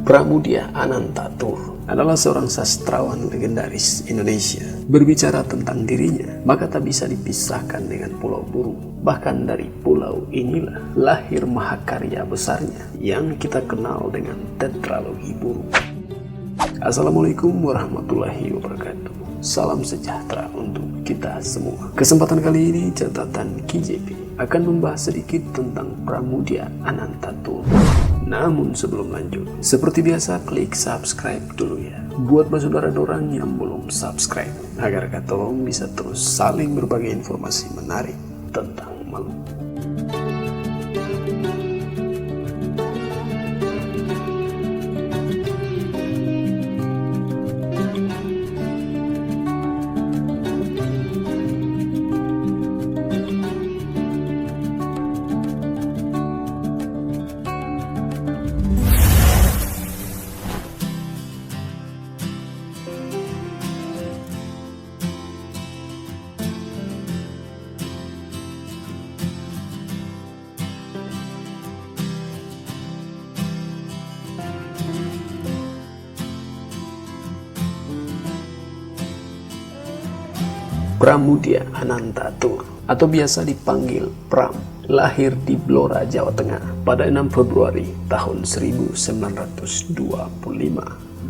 Pramudia Anantatur adalah seorang sastrawan legendaris Indonesia. Berbicara tentang dirinya, maka tak bisa dipisahkan dengan Pulau Burung. Bahkan dari pulau inilah lahir mahakarya besarnya yang kita kenal dengan tetralogi burung. Assalamualaikum warahmatullahi wabarakatuh. Salam sejahtera untuk kita semua. Kesempatan kali ini catatan KJP akan membahas sedikit tentang Pramudia Anantatur. Namun sebelum lanjut, seperti biasa klik subscribe dulu ya. Buat saudara orang yang belum subscribe, agar katong bisa terus saling berbagi informasi menarik tentang Maluku. Pramudia Anantatur atau biasa dipanggil Pram lahir di Blora, Jawa Tengah pada 6 Februari tahun 1925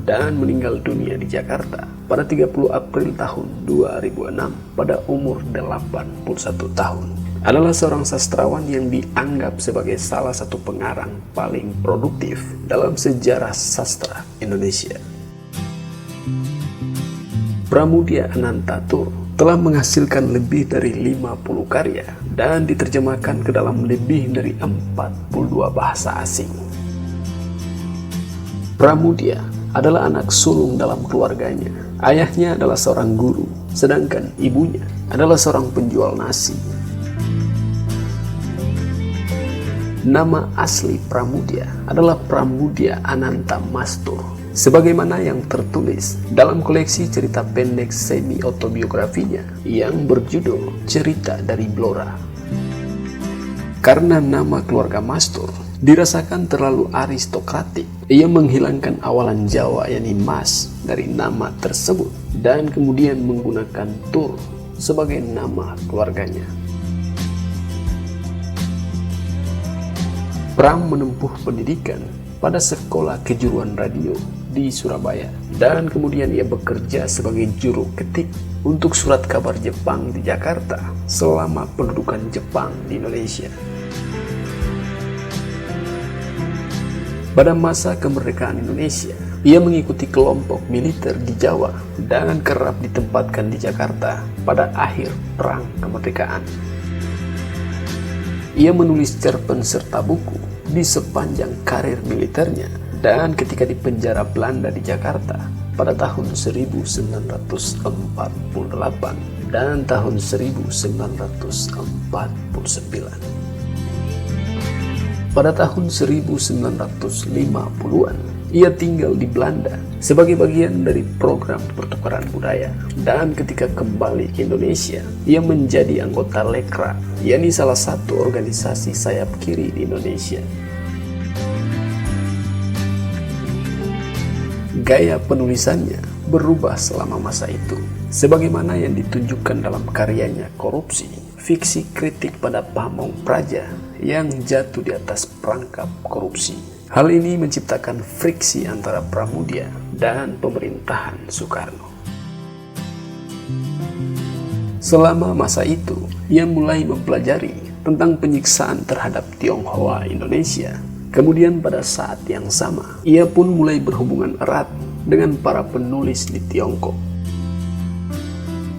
dan meninggal dunia di Jakarta pada 30 April tahun 2006 pada umur 81 tahun. Adalah seorang sastrawan yang dianggap sebagai salah satu pengarang paling produktif dalam sejarah sastra Indonesia. Pramudia Anantatur telah menghasilkan lebih dari 50 karya dan diterjemahkan ke dalam lebih dari 42 bahasa asing. Pramudia adalah anak sulung dalam keluarganya. Ayahnya adalah seorang guru, sedangkan ibunya adalah seorang penjual nasi. Nama asli Pramudia adalah Pramudia Anantamastur, sebagaimana yang tertulis dalam koleksi cerita pendek semi-autobiografinya yang berjudul Cerita dari Blora. Karena nama keluarga Mastur dirasakan terlalu aristokratik, ia menghilangkan awalan Jawa yakni Mas dari nama tersebut dan kemudian menggunakan Tur sebagai nama keluarganya. Pram menempuh pendidikan pada sekolah kejuruan radio di Surabaya dan kemudian ia bekerja sebagai juru ketik untuk surat kabar Jepang di Jakarta selama pendudukan Jepang di Indonesia. Pada masa kemerdekaan Indonesia, ia mengikuti kelompok militer di Jawa dan kerap ditempatkan di Jakarta pada akhir Perang Kemerdekaan. Ia menulis cerpen serta buku di sepanjang karir militernya dan ketika di penjara Belanda di Jakarta pada tahun 1948 dan tahun 1949. Pada tahun 1950-an, ia tinggal di Belanda sebagai bagian dari program pertukaran budaya. Dan ketika kembali ke Indonesia, ia menjadi anggota Lekra, yakni salah satu organisasi sayap kiri di Indonesia. Gaya penulisannya berubah selama masa itu, sebagaimana yang ditunjukkan dalam karyanya Korupsi, fiksi kritik pada pamong praja yang jatuh di atas perangkap korupsi. Hal ini menciptakan friksi antara Pramudia dan pemerintahan Soekarno. Selama masa itu, ia mulai mempelajari tentang penyiksaan terhadap Tionghoa Indonesia. Kemudian pada saat yang sama, ia pun mulai berhubungan erat dengan para penulis di Tiongkok.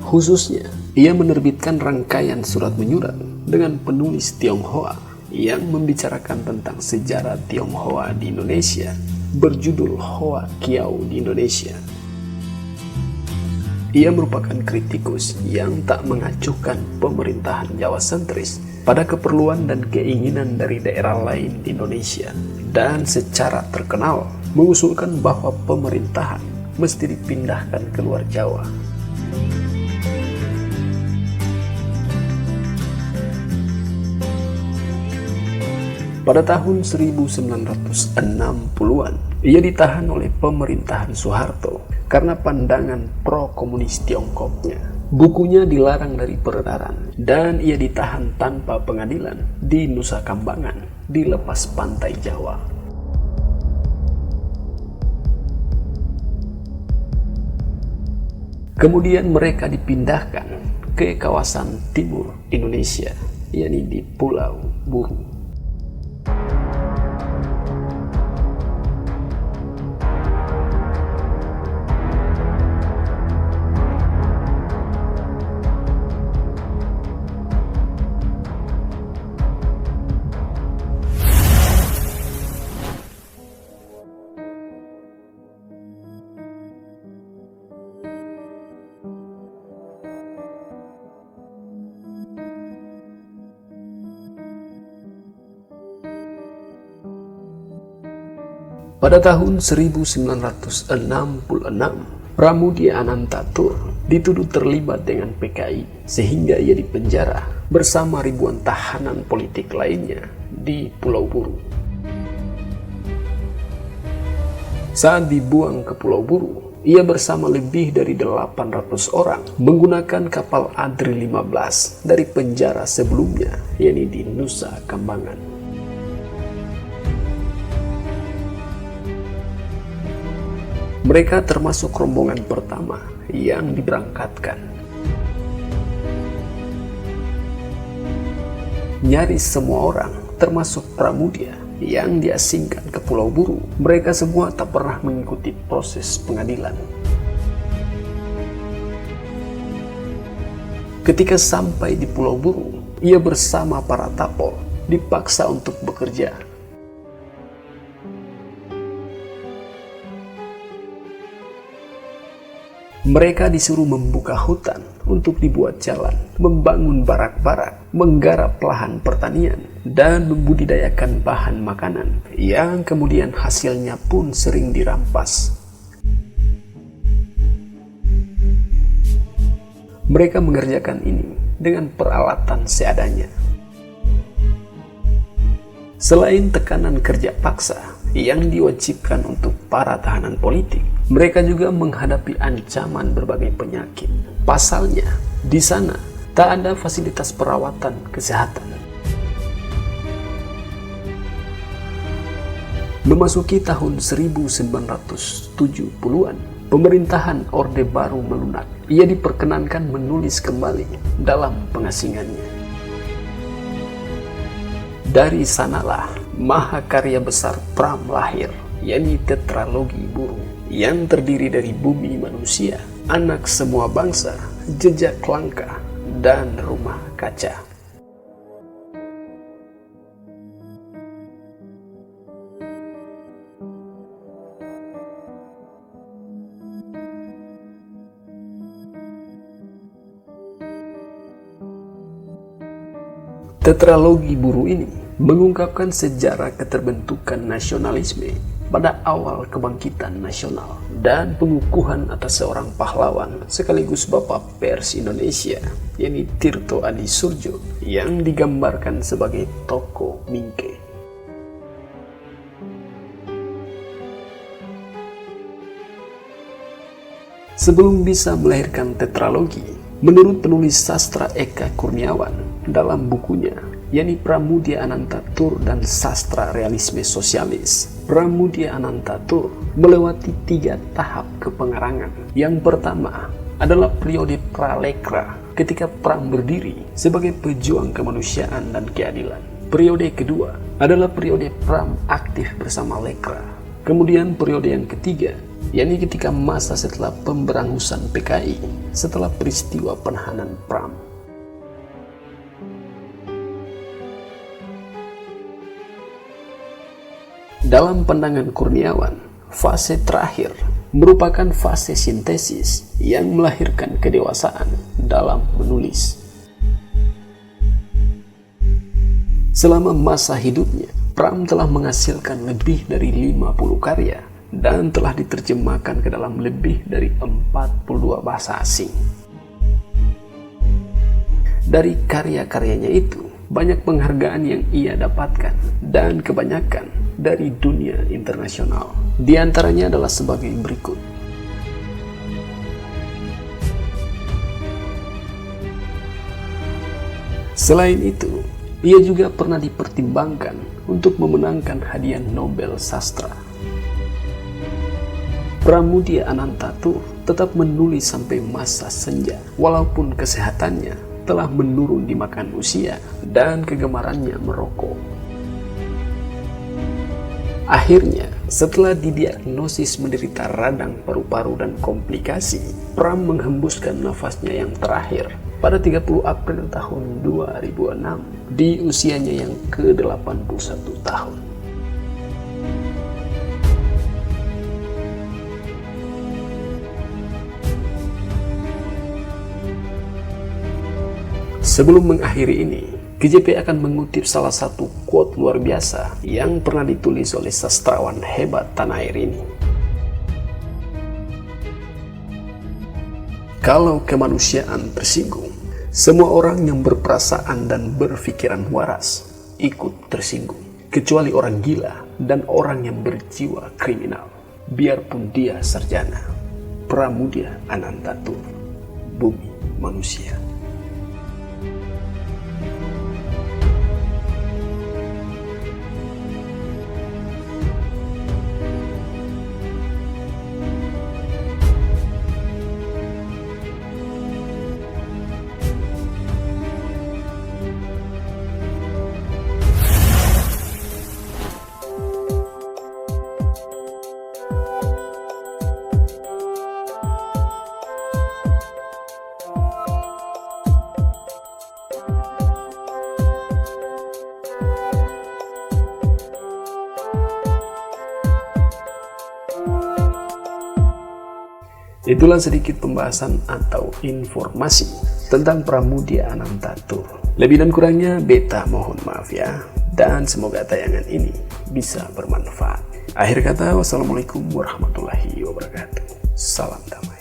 Khususnya, ia menerbitkan rangkaian surat menyurat dengan penulis Tionghoa yang membicarakan tentang sejarah Tionghoa di Indonesia, berjudul Hoa Kiau di Indonesia. Ia merupakan kritikus yang tak mengacuhkan pemerintahan Jawa sentris pada keperluan dan keinginan dari daerah lain di Indonesia, dan secara terkenal mengusulkan bahwa pemerintahan mesti dipindahkan ke luar Jawa. Pada tahun 1960-an, Ia ditahan oleh pemerintahan Soeharto karena pandangan pro-komunis Tiongkoknya. Bukunya dilarang dari peredaran dan ia ditahan tanpa pengadilan di Nusa Kambangan di lepas pantai Jawa. Kemudian mereka dipindahkan ke kawasan timur Indonesia, yakni di Pulau Buru. Pada tahun 1966, Pramudia Anantatur dituduh terlibat dengan PKI sehingga ia dipenjara bersama ribuan tahanan politik lainnya di Pulau Buru. Saat dibuang ke Pulau Buru, ia bersama lebih dari 800 orang menggunakan kapal Adri 15 dari penjara sebelumnya, yakni di Nusa Kambangan. Mereka termasuk rombongan pertama yang diberangkatkan. Nyaris semua orang, termasuk Pramudia, yang diasingkan ke Pulau Buru, mereka semua tak pernah mengikuti proses pengadilan. Ketika sampai di Pulau Buru, ia bersama para tapol dipaksa untuk bekerja. Mereka disuruh membuka hutan untuk dibuat jalan, membangun barak-barak, menggarap lahan pertanian, dan membudidayakan bahan makanan yang kemudian hasilnya pun sering dirampas. Mereka mengerjakan ini dengan peralatan seadanya. Selain tekanan kerja paksa yang diwajibkan untuk para tahanan politik, mereka juga menghadapi ancaman berbagai penyakit. Pasalnya, di sana tak ada fasilitas perawatan kesehatan. Memasuki tahun 1970-an, pemerintahan Orde Baru melunak. Ia diperkenankan menulis kembali dalam pengasingannya. Dari sanalah mahakarya besar Pram lahir, yakni Tetralogi Buru, yang terdiri dari Bumi Manusia, Anak Semua Bangsa, Jejak Langkah, dan Rumah Kaca. Tetralogi Buru ini mengungkapkan sejarah keterbentukan nasionalisme pada awal kebangkitan nasional dan pengukuhan atas seorang pahlawan sekaligus bapak pers Indonesia, yakni Tirto Adi Surjo, yang digambarkan sebagai tokoh Mingke. Sebelum bisa melahirkan tetralogi, menurut penulis sastra Eka Kurniawan dalam bukunya, yakni Pramudia Anantatur dan Sastra Realisme Sosialis, Pramudia Anantatur melewati 3 tahap kepengarangan. Yang pertama adalah periode Pralekra, ketika Pram berdiri sebagai pejuang kemanusiaan dan keadilan. Periode kedua adalah periode Pram aktif bersama Lekra. Kemudian periode yang ketiga, yakni ketika masa setelah pemberangusan PKI, setelah peristiwa penahanan Pram. Dalam pandangan Kurniawan, fase terakhir merupakan fase sintesis yang melahirkan kedewasaan dalam menulis. Selama masa hidupnya, Pram telah menghasilkan lebih dari 50 karya dan telah diterjemahkan ke dalam lebih dari 42 bahasa asing. Dari karya-karyanya itu, banyak penghargaan yang ia dapatkan dan kebanyakan dari dunia internasional. Di antaranya adalah sebagai berikut. Selain itu, ia juga pernah dipertimbangkan untuk memenangkan hadiah Nobel Sastra. Pramudia Anantatur tetap menulis sampai masa senja, walaupun kesehatannya telah menurun dimakan usia dan kegemarannya merokok. Akhirnya, setelah didiagnosis menderita radang paru-paru dan komplikasi, Pram menghembuskan nafasnya yang terakhir pada 30 April tahun 2006 di usianya yang ke-81 tahun. Sebelum mengakhiri ini, KJP akan mengutip salah satu quote luar biasa yang pernah ditulis oleh sastrawan hebat tanah air ini. Kalau kemanusiaan tersinggung, semua orang yang berperasaan dan berpikiran waras ikut tersinggung, kecuali orang gila dan orang yang berjiwa kriminal, biarpun dia sarjana. Pramudia Anantatur, Bumi Manusia. Itulah sedikit pembahasan atau informasi tentang Pramudia Anantatur. Lebih dan kurangnya beta mohon maaf ya, dan semoga tayangan ini bisa bermanfaat. Akhir kata, wassalamualaikum warahmatullahi wabarakatuh. Salam damai.